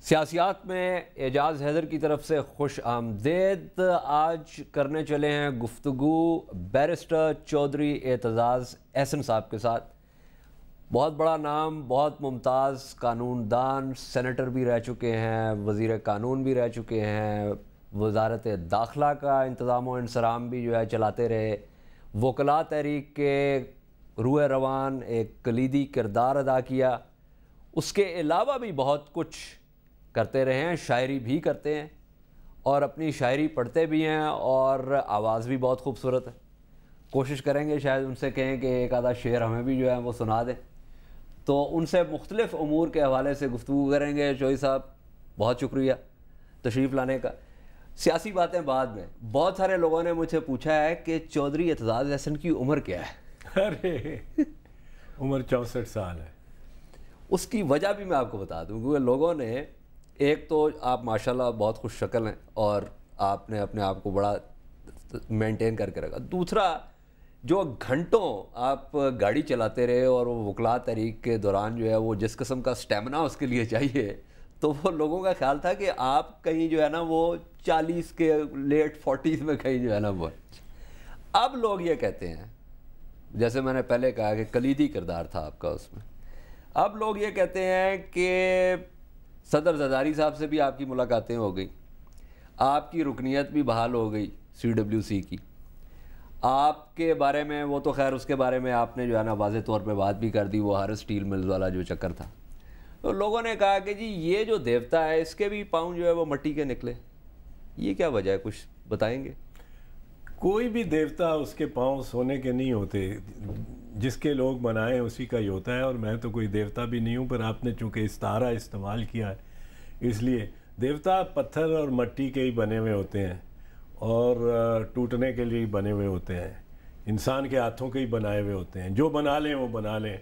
سیاسیات میں اعجاز حیدر کی طرف سے خوش آمدید۔ آج کرنے چلے ہیں گفتگو بیرسٹر چودھری اعتزاز احسن صاحب کے ساتھ۔ بہت بڑا نام، بہت ممتاز قانون دان، سینیٹر بھی رہ چکے ہیں، وزیر قانون بھی رہ چکے ہیں، وزارت داخلہ کا انتظام و انصرام بھی جو ہے چلاتے رہے، وکلاء تحریک کے روح روان ایک کلیدی کردار ادا کیا۔ اس کے علاوہ بھی بہت کچھ کرتے رہے ہیں، شاعری بھی کرتے ہیں اور اپنی شاعری پڑھتے بھی ہیں اور آواز بھی بہت خوبصورت ہے۔ کوشش کریں گے شاید ان سے کہیں کہ ایک آدھا شعر ہمیں بھی جو ہے وہ سنا دیں، تو ان سے مختلف امور کے حوالے سے گفتگو کریں گے۔ چودھری صاحب بہت شکریہ تشریف لانے کا۔ سیاسی باتیں بعد میں۔ بہت سارے لوگوں نے مجھ سے پوچھا ہے کہ چودھری اعتزاز احسن کی عمر کیا ہے؟ ارے عمر 64 سال ہے۔ اس کی وجہ بھی میں آپ کو بتا دوں، کیونکہ لوگوں نے ایک تو آپ ماشاءاللہ بہت خوش شکل ہیں اور آپ نے اپنے آپ کو بڑا مینٹین کر کے رکھا۔ دوسرا، جو گھنٹوں آپ گاڑی چلاتے رہے اور وہ وکلاء تحریک کے دوران جو ہے وہ جس قسم کا سٹیمنا اس کے لیے چاہیے، تو وہ لوگوں کا خیال تھا کہ آپ کہیں جو ہے نا وہ 40 کے لیٹ 40s میں کہیں جو ہے نا وہ۔ اب لوگ یہ کہتے ہیں، جیسے میں نے پہلے کہا کہ کلیدی کردار تھا آپ کا اس میں، اب لوگ یہ کہتے ہیں کہ صدر زرداری صاحب سے بھی آپ کی ملاقاتیں ہو گئی، آپ کی رکنیت بھی بحال ہو گئی CWC کی، آپ کے بارے میں وہ تو خیر اس کے بارے میں آپ نے جو ہے نا واضح طور پہ بات بھی کر دی، وہ ہر اسٹیل ملز والا جو چکر تھا۔ تو لوگوں نے کہا کہ جی یہ جو دیوتا ہے اس کے بھی پاؤں جو ہے وہ مٹی کے نکلے، یہ کیا وجہ ہے؟ کچھ بتائیں گے؟ کوئی بھی دیوتا اس کے پاؤں سونے کے نہیں ہوتے، جس کے لوگ بنائیں اسی کا ہی ہوتا ہے، اور میں تو کوئی دیوتا بھی نہیں ہوں، پر آپ نے چونکہ استعارہ استعمال کیا ہے اس لیے دیوتا پتھر اور مٹی کے ہی بنے ہوئے ہوتے ہیں اور ٹوٹنے کے لیے بنے ہوئے ہوتے ہیں، انسان کے ہاتھوں کے ہی بنائے ہوئے ہوتے ہیں، جو بنا لیں وہ بنا لیں۔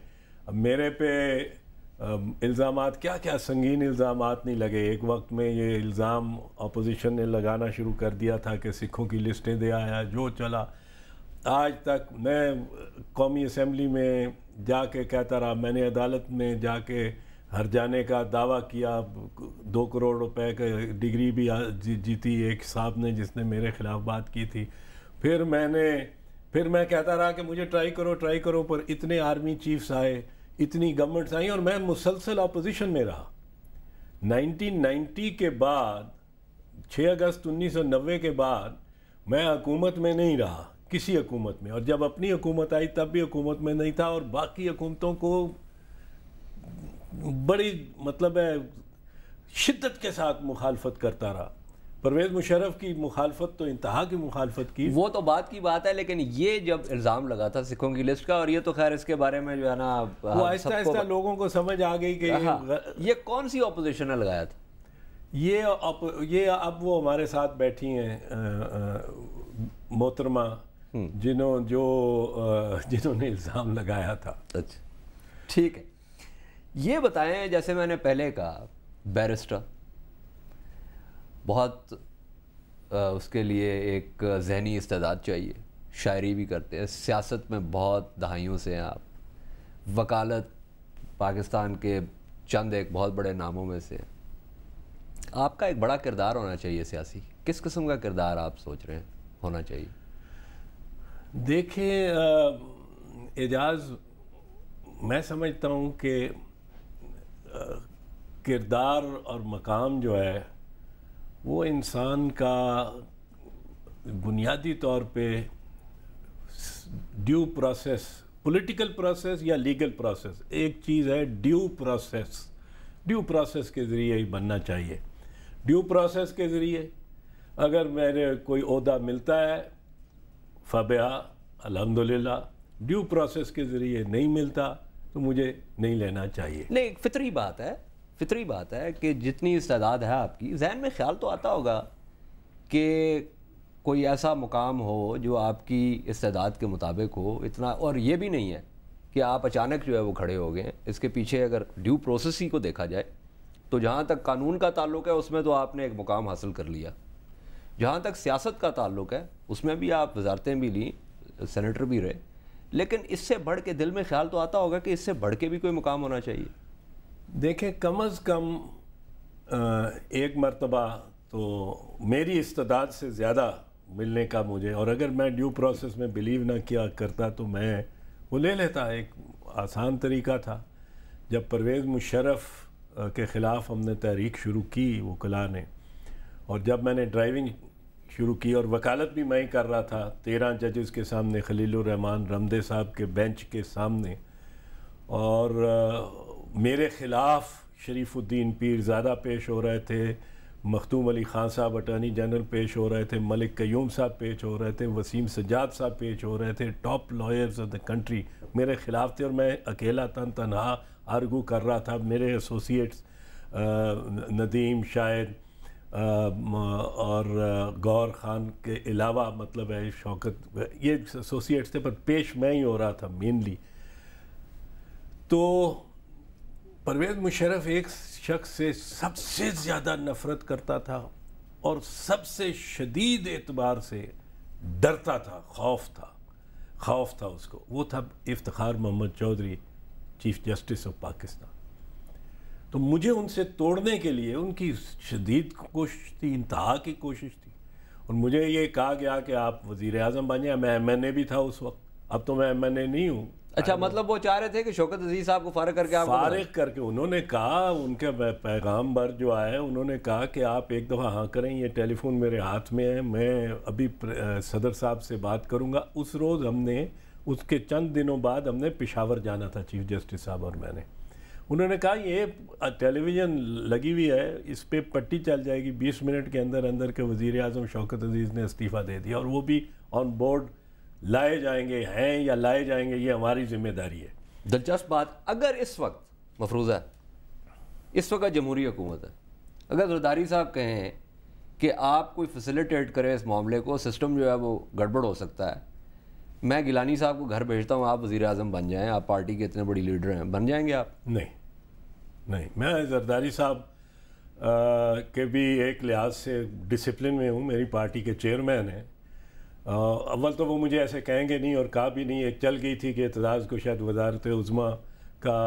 اب میرے پہ الزامات کیا کیا سنگین الزامات نہیں لگے۔ ایک وقت میں یہ الزام اپوزیشن نے لگانا شروع کر دیا تھا کہ سکھوں کی لسٹیں دے آیا، جو چلا آج تک۔ میں قومی اسمبلی میں جا کے کہتا رہا، میں نے عدالت میں جا کے ہر جانے کا دعویٰ کیا، 2 کروڑ روپے کا ڈگری بھی جیتی ایک صاحب نے جس نے میرے خلاف بات کی تھی۔ پھر میں کہتا رہا کہ مجھے ٹرائی کرو، پر اتنے آرمی چیفز آئے، اتنی گورنمنٹس آئیں، اور میں مسلسل اپوزیشن میں رہا۔ 1990 کے بعد 6 اگست 1990 کے بعد میں حکومت میں نہیں رہا، کسی حکومت میں، اور جب اپنی حکومت آئی تب بھی حکومت میں نہیں تھا، اور باقی حکومتوں کو بڑی شدت کے ساتھ مخالفت کرتا رہا۔ پرویز مشرف کی مخالفت تو انتہا کی مخالفت کی، وہ تو بات کی بات ہے، لیکن یہ جب الزام لگا تھا سکھوں کی لسٹ کا، اور یہ تو خیر اس کے بارے میں جو ہے نا وہ آہستہ آہستہ لوگوں کو سمجھ آ گئی کہ یہ کون سی اپوزیشن نے لگایا تھا؟ یہ اب وہ ہمارے ساتھ بیٹھی ہیں محترمہ جنہوں نے الزام لگایا تھا۔ اچھا ٹھیک ہے، یہ بتائیں، جیسے میں نے پہلے کہا بیرسٹر بہت اس کے لیے ایک ذہنی استعداد چاہیے، شاعری بھی کرتے ہیں، سیاست میں بہت دہائیوں سے ہیں آپ، وکالت پاکستان کے چند ایک بہت بڑے ناموں میں سے، آپ کا ایک بڑا کردار ہونا چاہیے سیاسی۔ کس قسم کا کردار آپ سوچ رہے ہیں ہونا چاہیے؟ دیکھیں اعجاز، میں سمجھتا ہوں کہ کردار اور مقام جو ہے وہ انسان کا بنیادی طور پہ ڈیو پروسیس، پولیٹیکل پروسیس یا لیگل پروسیس، ایک چیز ہے ڈیو پروسیس کے ذریعے ہی بننا چاہیے۔ ڈیو پروسیس کے ذریعے اگر میرے کوئی عہدہ ملتا ہے فبہا الحمدللہ، ڈیو پروسیس کے ذریعے نہیں ملتا تو مجھے نہیں لینا چاہیے۔ نہیں، فطری بات ہے کہ جتنی استعداد ہے آپ کی، ذہن میں خیال تو آتا ہوگا کہ کوئی ایسا مقام ہو جو آپ کی استعداد کے مطابق ہو اتنا، اور یہ بھی نہیں ہے کہ آپ اچانک جو ہے وہ کھڑے ہو گئے ہیں۔ اس کے پیچھے اگر ڈیو پروسیس ہی کو دیکھا جائے تو جہاں تک قانون کا تعلق ہے اس میں تو آپ نے ایک مقام حاصل کر لیا، جہاں تک سیاست کا تعلق ہے اس میں بھی آپ وزارتیں بھی لیں، سینیٹر بھی رہے، لیکن اس سے بڑھ کے دل میں خیال تو آتا ہوگا کہ اس سے بڑھ کے بھی کوئی مقام ہونا چاہیے۔ دیکھیں کم از کم ایک مرتبہ تو میری استعداد سے زیادہ ملنے کا مجھے، اور اگر میں ڈیو پروسیس میں بلیو نہ کیا کرتا تو میں وہ لے لیتا. ایک آسان طریقہ تھا. جب پرویز مشرف کے خلاف ہم نے تحریک شروع کی وکلاء نے، اور جب میں نے ڈرائیونگ شروع کی اور وکالت بھی میں ہی کر رہا تھا 13 ججز کے سامنے، خلیل الرحمان رمدے صاحب کے بینچ کے سامنے، اور میرے خلاف شریف الدین پیرزادہ پیش ہو رہے تھے، مختوم علی خان صاحب اٹارنی جنرل پیش ہو رہے تھے، ملک قیوم صاحب پیش ہو رہے تھے، وسیم سجاد صاحب پیش ہو رہے تھے. Top lawyers of the country میرے خلاف تھے، اور میں اکیلا تنہا آرگو کر رہا تھا. میرے ایسوسیٹس ندیم، شاہد اور غور خان کے علاوہ مطلب ہے شوکت، یہ ایسوسیٹس تھے، پر پیش میں ہی ہو رہا تھا مینلی. تو پرویز مشرف ایک شخص سے سب سے زیادہ نفرت کرتا تھا اور سب سے شدید اعتبار سے ڈرتا تھا، خوف تھا اس کو. وہ تھا Iftikhar Muhammad Chaudhry, chief justice of Pakistan. تو مجھے ان سے توڑنے کے لیے ان کی شدید کوشش تھی، انتہا کی کوشش تھی، اور مجھے یہ کہا گیا کہ آپ وزیر اعظم بن جائیں. میں ایم این اے بھی تھا اس وقت، اب تو میں ایم این اے نہیں ہوں. اچھا، مطلب وہ چاہ رہے تھے کہ شوکت عزیز صاحب کو فارغ کر کے فارغ کر کے انہوں نے کہا، ان کے پیغام بر جو آئے، انہوں نے کہا کہ آپ ایک دفعہ ہاں کریں، یہ ٹیلی فون میرے ہاتھ میں ہے، میں ابھی صدر صاحب سے بات کروں گا. اس روز ہم نے، اس کے چند دنوں بعد ہم نے پشاور جانا تھا، چیف جسٹس صاحب اور میں نے. انہوں نے کہا یہ ٹیلی ویژن لگی ہوئی ہے، اس پہ پٹی چل جائے گی 20 منٹ کے اندر اندر کہ وزیر اعظم شوکت عزیز نے استعفیٰ دے دیا، اور وہ بھی آن بورڈ لائے جائیں گے، ہیں یا لائے جائیں گے، یہ ہماری ذمہ داری ہے. دلچسپ بات، اگر اس وقت مفروضہ اس وقت جمہوری حکومت ہے، اگر زرداری صاحب کہیں کہ آپ کوئی فیسیلیٹیٹ کرے اس معاملے کو، سسٹم جو ہے وہ گڑبڑ ہو سکتا ہے، میں گیلانی صاحب کو گھر بھیجتا ہوں، آپ وزیر اعظم بن جائیں، آپ پارٹی کے اتنے بڑی لیڈر ہیں، بن جائیں گے آپ؟ نہیں، میں زرداری صاحب کے بھی ایک لحاظ سے ڈسپلن میں ہوں. میری پارٹی کے چیئرمین ہیں. اول تو وہ مجھے ایسے کہیں گے نہیں، اور کہا بھی نہیں. ایک چل گئی تھی کہ اعتزاز کو شاید وزارت عظمیٰ کا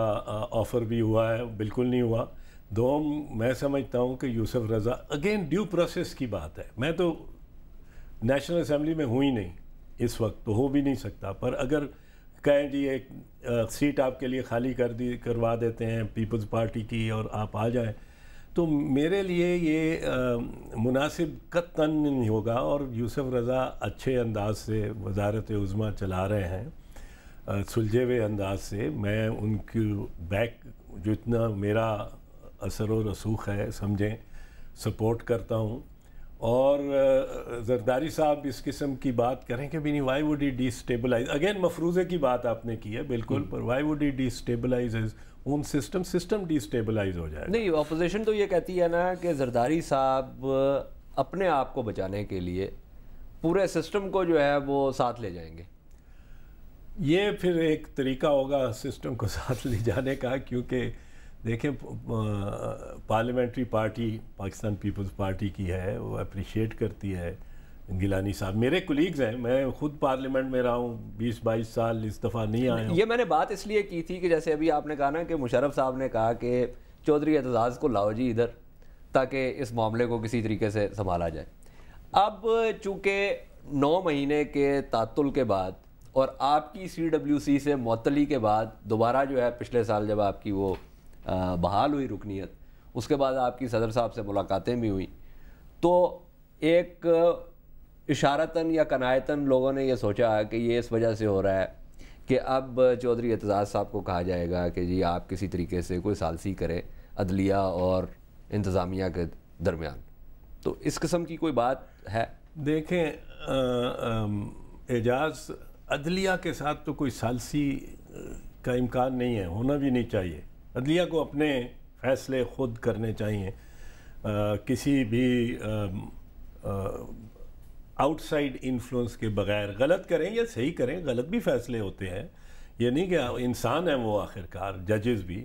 آفر بھی ہوا ہے، بالکل نہیں ہوا. دوم، میں سمجھتا ہوں کہ یوسف رضا، اگین ڈیو پروسیس کی بات ہے. میں تو نیشنل اسمبلی میں ہوں ہی نہیں اس وقت، تو ہو بھی نہیں سکتا. پر اگر کہیں جی ایک سیٹ آپ کے لیے خالی کروا دیتے ہیں پیپلز پارٹی کی اور آپ آ جائیں، تو میرے لیے یہ مناسب قطعاً نہیں ہوگا. اور یوسف رضا اچھے انداز سے وزارت عظمیٰ چلا رہے ہیں، سلجھے ہوئے انداز سے. میں ان کی بیک جتنا میرا اثر و رسوخ ہے سمجھیں، سپورٹ کرتا ہوں. اور زرداری صاحب اس قسم کی بات کریں کہ بھی نہیں، why would he destabilize, again مفروضے کی بات آپ نے کی ہے بالکل، پر why would he destabilize own system destabilize ہو جائے. نہیں، اپوزیشن تو یہ کہتی ہے نا کہ زرداری صاحب اپنے آپ کو بچانے کے لیے پورے سسٹم کو جو ہے وہ ساتھ لے جائیں گے. یہ پھر ایک طریقہ ہوگا سسٹم کو ساتھ لے جانے کا، کیونکہ دیکھیں پارلیمنٹری پارٹی پاکستان پیپلز پارٹی کی ہے، وہ اپریشیٹ کرتی ہے. گیلانی صاحب میرے کولیگز ہیں، میں خود پارلیمنٹ میں رہا ہوں 20-22 سال، اس دفعہ نہیں آیا ہوں. یہ میں نے بات اس لیے کی تھی کہ جیسے ابھی آپ نے کہا نا کہ مشرف صاحب نے کہا کہ چودھری اعتزاز کو لاؤ جی ادھر، تاکہ اس معاملے کو کسی طریقے سے سنبھالا جائے. اب چونکہ 9 مہینے کے تعطل کے بعد اور آپ کی CWC سے معطلی کے بعد دوبارہ جو ہے پچھلے سال جب آپ کی وہ بحال ہوئی رکنیت، اس کے بعد آپ کی صدر صاحب سے ملاقاتیں بھی ہوئیں، تو ایک اشارتاً یا کنایتاً لوگوں نے یہ سوچا کہ یہ اس وجہ سے ہو رہا ہے کہ اب چودھری اعتزاز صاحب کو کہا جائے گا کہ جی آپ کسی طریقے سے کوئی ثالثی کرے عدلیہ اور انتظامیہ کے درمیان. تو اس قسم کی کوئی بات ہے؟ دیکھیں اعجاز، عدلیہ کے ساتھ تو کوئی ثالثی کا امکان نہیں ہے، ہونا بھی نہیں چاہیے. عدلیہ کو اپنے فیصلے خود کرنے چاہیے، کسی بھی آؤٹ سائڈ انفلوئنس کے بغیر. غلط کریں یا صحیح کریں، غلط بھی فیصلے ہوتے ہیں، یہ نہیں کہ انسان ہیں وہ آخر کار، ججز بھی.